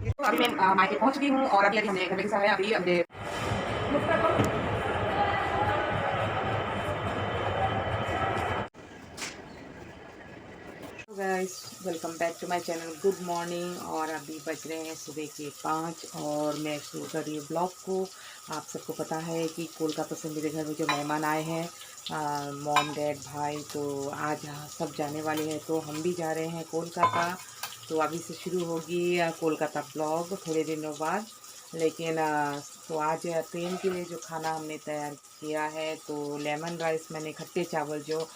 तो अभी मैं मायके पहुंच गई हूँ और अभी अभी हमने घर के साथ है अभी हमने guys welcome back to my channel. Good morning. और अभी बज रहे हैं सुबह के 5 और मैं शुरू कर रही हूँ ब्लॉग को। आप सबको पता है कि कोलकाता से मेरे घर में जो मेहमान आए हैं, मॉम डैड भाई, तो आज सब जाने वाले हैं, तो हम भी जा रहे हैं कोलकाता। तो अभी से शुरू होगी कोलकाता ब्लॉग थोड़े दिनों बाद। लेकिन तो आज ट्रेन के लिए जो खाना हमने तैयार किया है, तो लेमन राइस, मैंने खट्टे चावल जो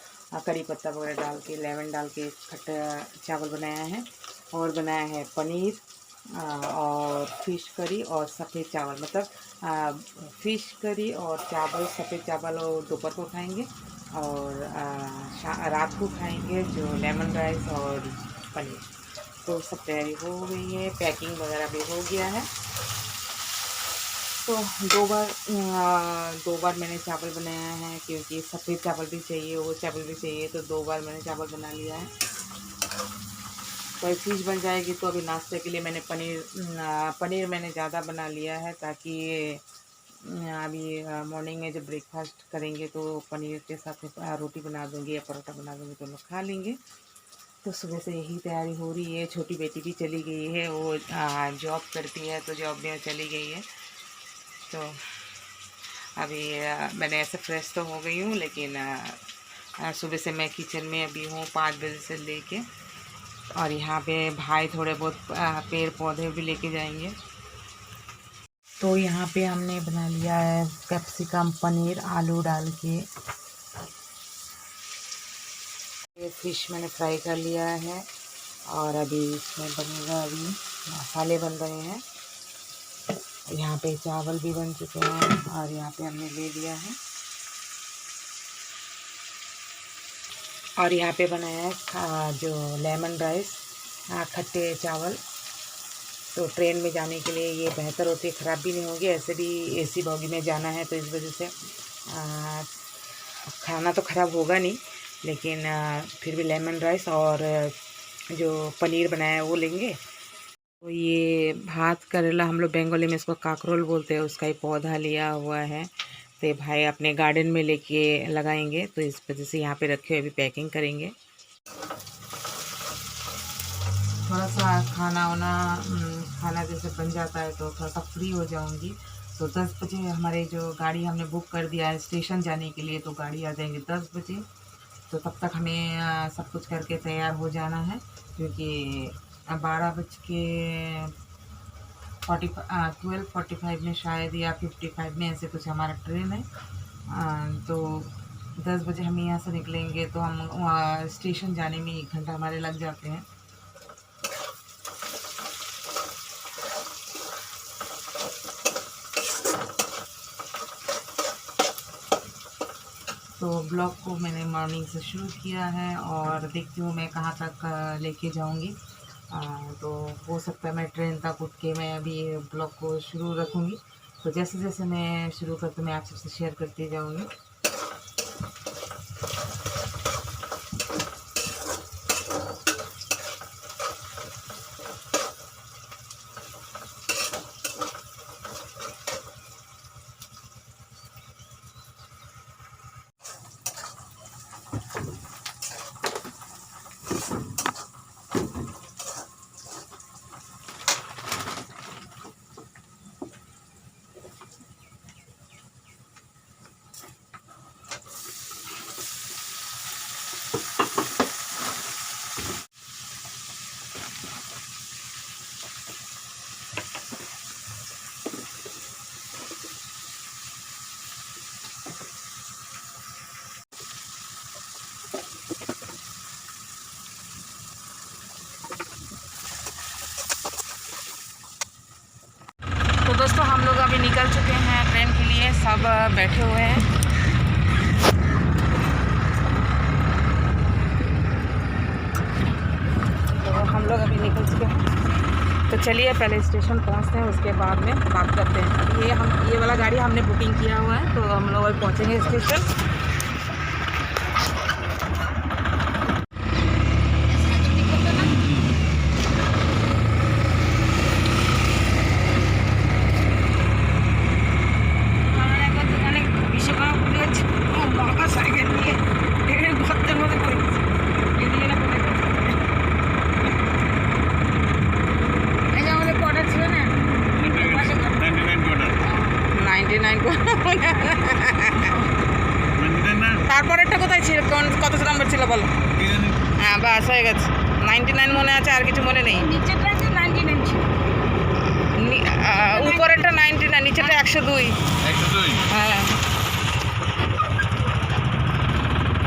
कड़ी पत्ता वगैरह डाल के, लेमन डाल के खट्टा चावल बनाया है, और बनाया है पनीर और फिश करी और सफ़ेद चावल। मतलब फिश करी और चावल, सफ़ेद चावल और दोपहर को खाएंगे और रात को खाएंगे जो लेमन राइस और पनीर। तो सब तैयारी हो गई है, पैकिंग वगैरह भी हो गया है। तो दो बार मैंने चावल बनाया है, क्योंकि सफ़ेद चावल भी चाहिए, वो चावल भी चाहिए, तो 2 बार मैंने चावल बना लिया है। तो फिश बन जाएगी। तो अभी नाश्ते के लिए मैंने पनीर मैंने ज़्यादा बना लिया है, ताकि अभी मॉर्निंग में जब ब्रेकफास्ट करेंगे तो पनीर के साथ रोटी बना दूँगी या परोठा बना दूँगी, तो लोग खा लेंगे। तो सुबह से यही तैयारी हो रही है। छोटी बेटी भी चली गई है, वो जॉब करती है, तो जॉब में चली गई है। तो अभी मैंने ऐसे फ्रेश तो हो गई हूँ, लेकिन सुबह से मैं किचन में अभी हूँ 5 बजे से लेके। और यहाँ पे भाई थोड़े बहुत पेड़ पौधे भी लेके जाएंगे। तो यहाँ पे हमने बना लिया है कैप्सिकम पनीर आलू डाल के। ये फिश मैंने फ्राई कर लिया है और अभी इसमें बनेगा, अभी मसाले बन रहे हैं। यहाँ पे चावल भी बन चुके हैं और यहाँ पे हमने ले लिया है। और यहाँ पे बनाया है जो लेमन राइस, खट्टे चावल। तो ट्रेन में जाने के लिए ये बेहतर होती है, ख़राब भी नहीं होगी। ऐसे भी एसी बोगी में जाना है, तो इस वजह से खाना तो ख़राब होगा नहीं, लेकिन फिर भी लेमन राइस और जो पनीर बनाया है वो लेंगे। तो ये भात करेला, हम लोग बंगाली में इसको काकरोल बोलते हैं, उसका ही पौधा लिया हुआ है। तो ये भाई अपने गार्डन में लेके लगाएंगे, तो इस वजह से यहाँ पे रखे हुए अभी पैकिंग करेंगे। थोड़ा सा खाना जैसे बन जाता है तो थोड़ा सा फ्री हो जाऊंगी। तो 10 बजे हमारे जो गाड़ी हमने बुक कर दिया है स्टेशन जाने के लिए, तो गाड़ी आ जाएंगे 10 बजे। तो तब तक हमें सब कुछ करके तैयार हो जाना है, क्योंकि 12:45 में शायद, या 55 में, ऐसे कुछ हमारा ट्रेन है। तो 10 बजे हम यहाँ से निकलेंगे, तो हम वहाँ स्टेशन जाने में 1 घंटा हमारे लग जाते हैं। तो ब्लॉग को मैंने मॉर्निंग से शुरू किया है और देखती हूँ मैं कहाँ तक लेके जाऊँगी। तो हो सकता है मैं ट्रेन तक उठ के मैं अभी ब्लॉग को शुरू रखूँगी। तो जैसे जैसे मैं शुरू करती हूँ मैं आप सबसे शेयर करती जाऊँगी। तो दोस्तों हम लोग अभी निकल चुके हैं ट्रेन के लिए, सब बैठे हुए हैं। तो हम लोग अभी निकल चुके हैं, तो चलिए पहले स्टेशन पहुंचते हैं, उसके बाद में बात करते हैं। अभी ये वाला गाड़ी हमने बुकिंग किया हुआ है, तो हम लोग अभी पहुंचेंगे स्टेशन। বাস হয়ে গেছে 99 মনে আছে, আর কিছু মনে নেই। নিচেরটাতে 99 ছিল, উপরেরটা 99, নিচেরটা 102। হ্যাঁ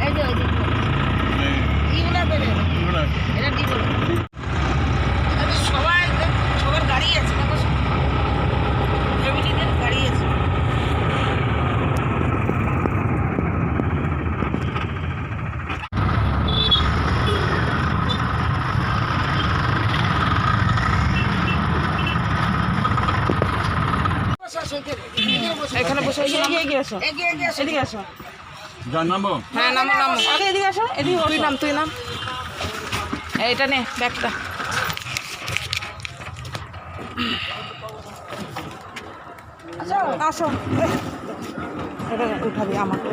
এই যে ওই যে এইগুলো বের হবে, এটা দিব সবাই, সবার গাড়ি আছে না, ফ্যামিলিদের গাড়ি আছে। এখানে বসে এগিয়ে আসো, এদিকে আসো। নামবো? হ্যাঁ নামো নামো, আগে এদিকে আসো, এদিকে তুই নাম। এইটা নে ব্যাগটা। আসো, এটা উঠাবি আমাকে,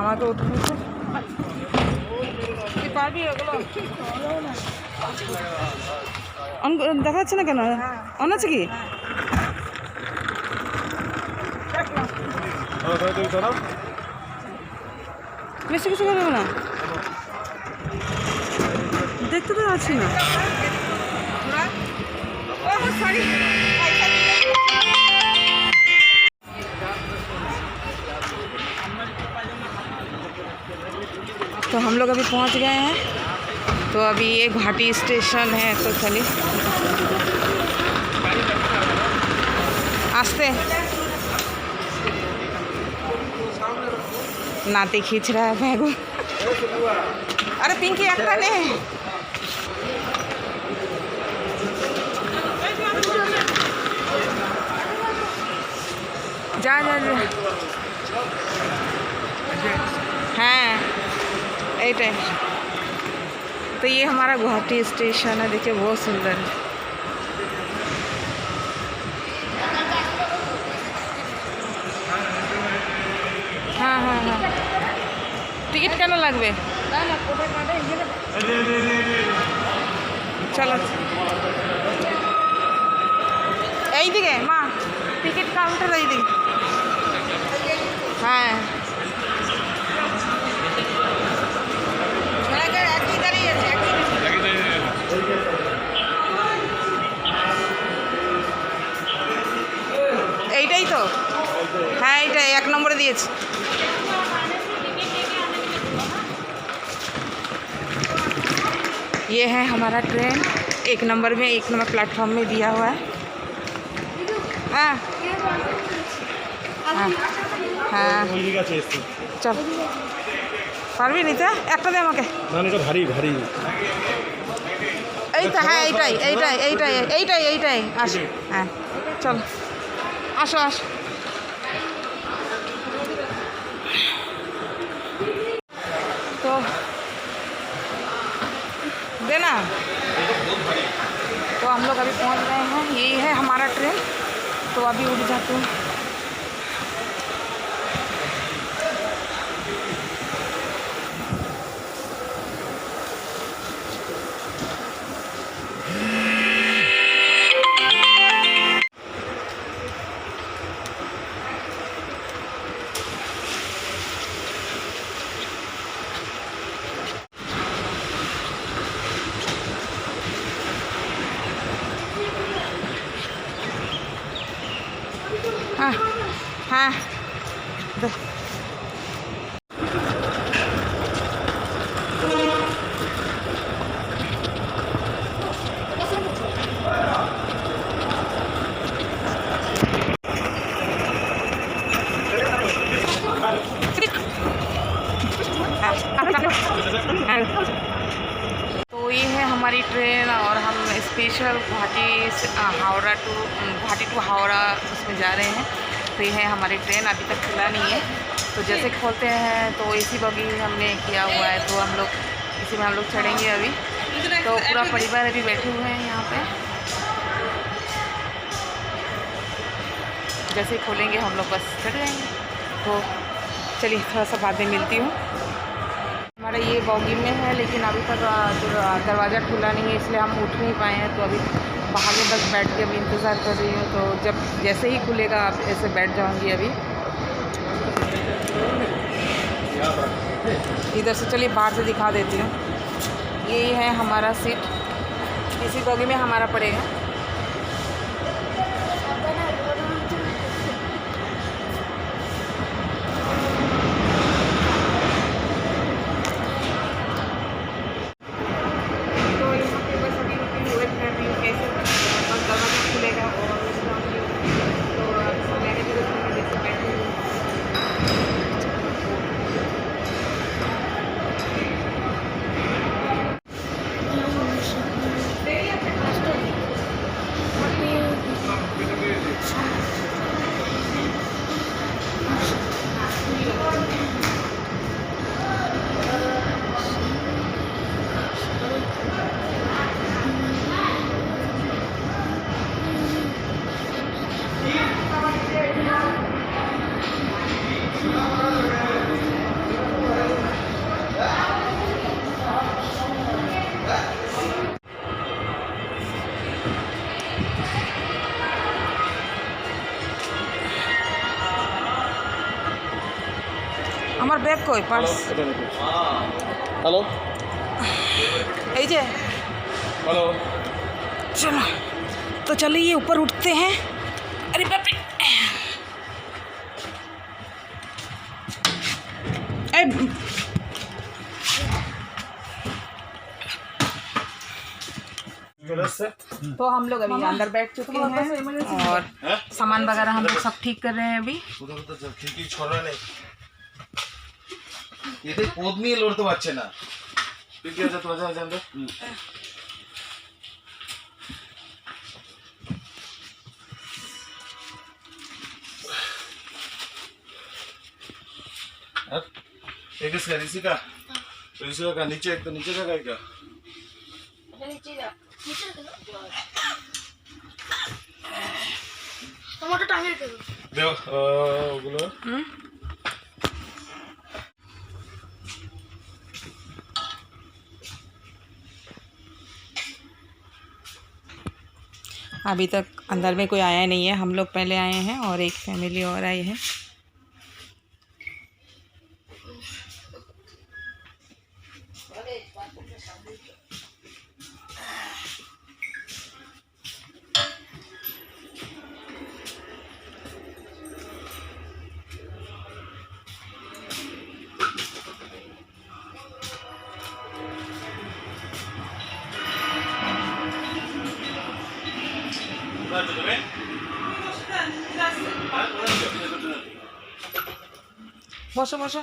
আমাকে উঠে নিতে তুই পারবি ওগুলো? দেখা যাচ্ছে না কেন? অন আছে কি? বেশি কিছু করবে না, দেখতে তো পাচ্ছি না। तो हम लोग अभी पहुंच गए हैं, तो अभी ये घाटी स्टेशन है, तो चलिए आस्ते। नाते खींच रहा है बैग। अरे पिंकी একটা নে, जा जा जा। हाँ এইটাই तो ये हमारा गुवाहाटी स्टेशन है, देखिए बहुत सुंदर है। हाँ हाँ हाँ, टिकट কেন লাগবে? চলো এইদিকে মা, টিকিট কাউন্টার এইদিকে। হ্যাঁ এইটাই তো, হ্যাঁ এইটাই 1 নম্বরে দিয়েছি। ये है हमारा ट्रेन, 1 नंबर में, 1 नंबर प्लेटफॉर्म में दिया हुआ है। हाँ हाँ हाँ चल পারবি নিতে? একটা দে আমাকে। না এটা ভারী ভারী। এইটা হ্যাঁ এইটাই এইটাই এইটাই এইটাই এইটাই আসো। হ্যাঁ চলো আসো আসো। तो देना, तो हम लोग अभी पहुंच गए हैं, यही है हमारा ट्रेन, तो अभी उठ जाते हैं। हाँ हाँ दो। तो ये है हमारी ट्रेन, और हम स्पेशल गुवाहाटी टू हावड़ा उसमें जा रहे हैं। तो ये है हमारी ट्रेन, अभी तक खुला नहीं है, तो जैसे खोलते हैं तो एसी बगी हमने किया हुआ है, तो हम लोग इसी में हम लोग चढ़ेंगे अभी। तो पूरा परिवार अभी बैठे हुए हैं यहाँ पे, जैसे ही खोलेंगे हम लोग बस चढ़ जाएंगे। तो चलिए थोड़ा सा बाद में मिलती हूँ। हमारा ये बॉगी में है, लेकिन अभी तक दरवाज़ा खुला नहीं है, इसलिए हम उठ नहीं पाए हैं। तो अभी बाहर में बस बैठ के अभी इंतज़ार कर रही हूँ, तो जब जैसे ही खुलेगा आप ऐसे बैठ जाऊँगी अभी। इधर से चलिए बाहर से दिखा देती हूँ। ये है हमारा सीट, इसी बॉगी में हमारा पड़ेगा। तो यहाँ पे बस अभी वेट कर रही हूँ कैसे बस दरवाजा खुलेगा और तो मैंने भी उसमें जैसे बैठी हूँ। আমার ব্যাগ কই পার্স हेलो এই যে हेलो चलो तो चलिए ऊपर उठते हैं। अरे बाप रे तो हम लोग अभी अंदर बैठ चुके हैं और सामान वगैरह हम लोग सब ठीक कर रहे हैं अभी। এদের পদ নিয়ে লড়তে পারছে না। তুই কি আছে তোরা জানতে? एक इसका ऋषि का तो ऋषि का नीचे एक तो नीचे का क्या टमाटर टांगे करो देखो ओগুলো अभी तक अंदर में कोई आया नहीं है, हम लोग पहले आए हैं और एक फैमिली और आई है। বসো বসো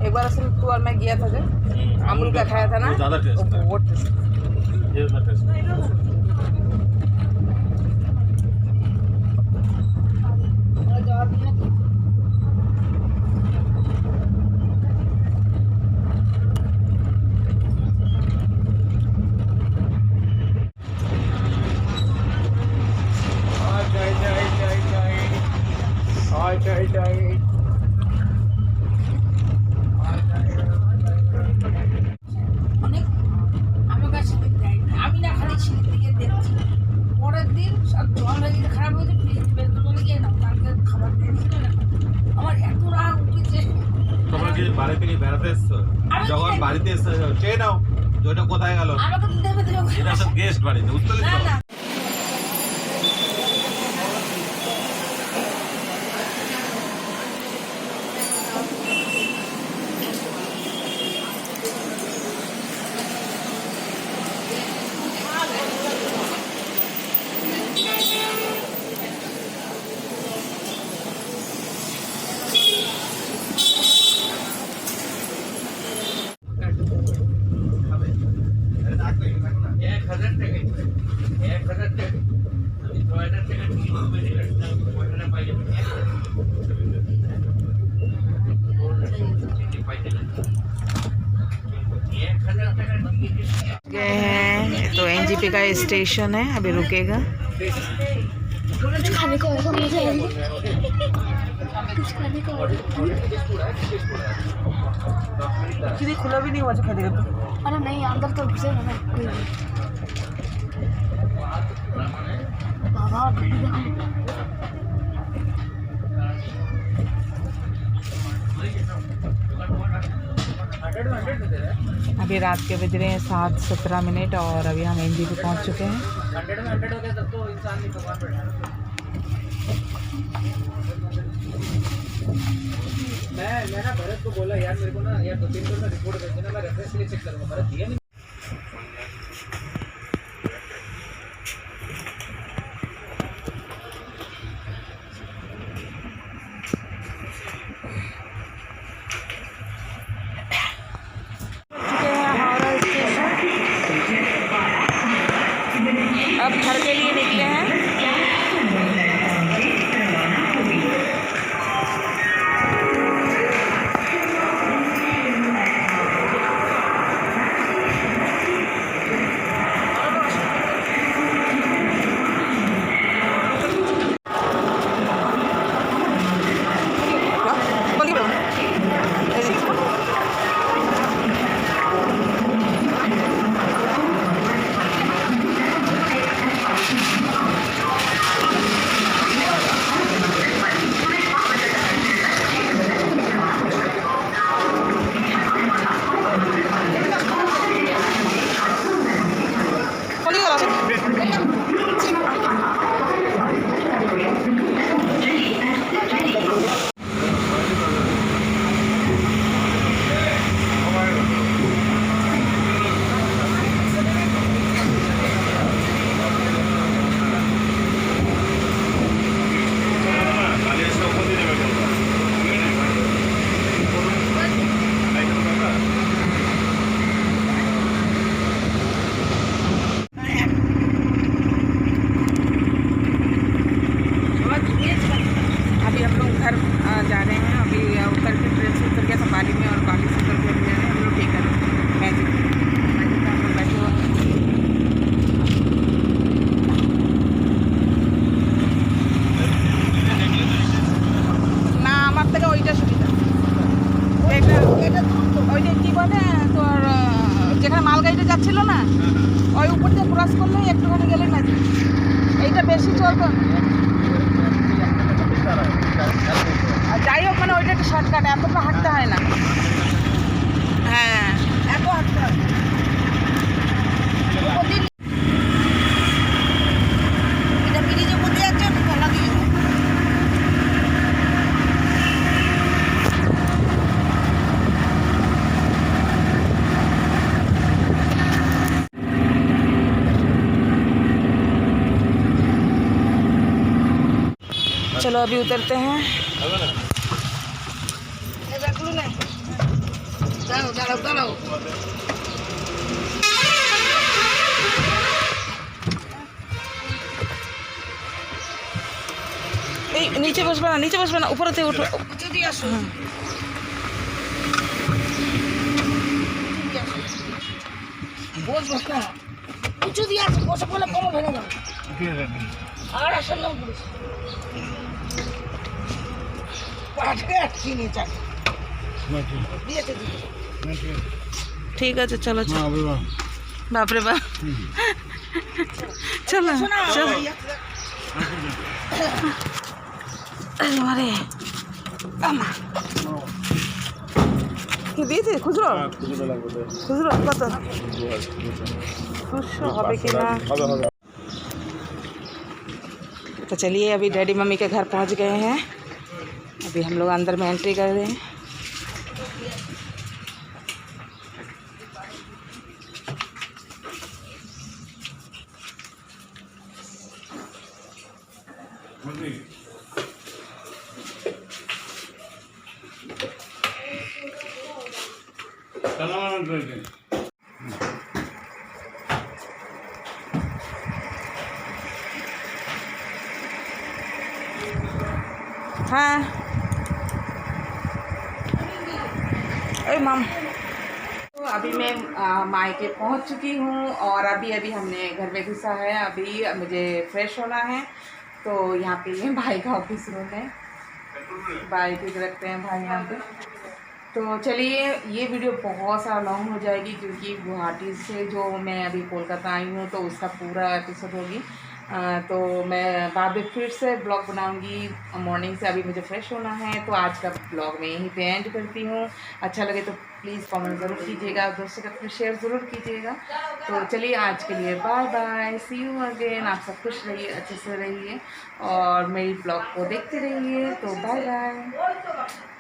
एक बार असली टू और मैं गया था जब अमूल का खाया था ना, ज़्यादा टेस्ट है। बहुत टेस्ट ये ज़्यादा टेस्ट है। গেছি গিয়ে দেখছি পরের দিন সব জল হয়ে গেছে খারাপ হয়েছে ফ্রিজ বের করে বলে গিয়ে নাও কালকে খাবার দিয়েছিল না আমার এত রাগ উঠেছে তোমরা কি বাড়ি থেকে বেড়াতে এসছো? যখন বাড়িতে এসছো চেয়ে নাও যে ওটা কোথায় গেল। আমাকে তো দেবে এটা সব গেস্ট বাড়িতে, বুঝতে না পেরেছো? না गए हैं तो एनजीपी का स्टेशन है, अभी रुकेगा। कुछ खाने को होगा मुझे कुछ खाने को किसी खुला भी नहीं हुआ जो खाने का। अरे नहीं अंदर तो घुसेगा ना कोई भी बाबा अभी रात के बज रहे हैं 7:17 और अभी हम एनजीपी पहुंच चुके हैं। मैं ना भरत को बोला यार मेरे को ना यार 2-3 दिन में रिपोर्ट भेज देना, मैं रेफरेंस के लिए चेक करूंगा। भरत दिया नहीं। अब घर के लिए निकले हैं। अभी हम लोग घर जा रहे हैं। अभी उतर के ट्रेन से उतर गया था बाली में और बाली से उतर के अभी जा रहे हैं हम लोग टेकर मैजिक में हम लोग बैठे हुए ना আমার থেকে ওইটা সুবিধা। এটা ওই যে কী বলে তোর যেখানে মালগাড়িটা যাচ্ছিল না ওই উপর দিয়ে ক্রস করলে একটুখানি গেলে ম্যাজিক। এইটা বেশি চলবে যাই হোক মানে ওইটা একটা শর্টকাট, এতটা হাঁটতে হয় না। হ্যাঁ এত হাঁটতে হয় এটা ব্রিজের উপর দিয়ে যাচ্ছে আমি তলা দিয়ে चलो अभी उतरते हैं। नीचे बसबे ना, नीचे बसबे ना, ऊपर से उठो। উঁচু দিয়ে আছে বসে বলে কম ভেঙে যাবে আর আসল নাম পুলিশ ठीक है चलो चलो। बाप रे बाप। चलो चलो अरे मारे কি দিয়েছে খুচরো খুচরো কত খুচরো হবে কি না। तो चलिए अभी डैडी मम्मी के घर पहुंच गए हैं। अभी हम लोग अंदर में एंट्री कर रहे हैं। हाँ अरे माम तो अभी मैं मायके पहुंच चुकी हूँ और अभी हमने घर में घुसा है। अभी मुझे फ्रेश होना है। तो यहाँ पे ये भाई का ऑफिस रूम है। बाइक रखते हैं भाई यहाँ पे। तो चलिए ये वीडियो बहुत सारा लॉन्ग हो जाएगी क्योंकि गुवाहाटी से जो मैं अभी कोलकाता आई हूँ तो उसका पूरा एपिसोड होगी। तो मैं बाद में फिर से ब्लॉग बनाऊंगी मॉर्निंग से। अभी मुझे फ्रेश होना है तो आज का ब्लॉग मैं यहीं पे एंड करती हूँ। अच्छा लगे तो प्लीज़ कमेंट ज़रूर कीजिएगा, दोस्तों के साथ शेयर ज़रूर कीजिएगा। तो चलिए आज के लिए bye bye, see you again. आप सब खुश रहिए, अच्छे से रहिए और मेरी ब्लॉग को देखते रहिए। तो बाय बाय।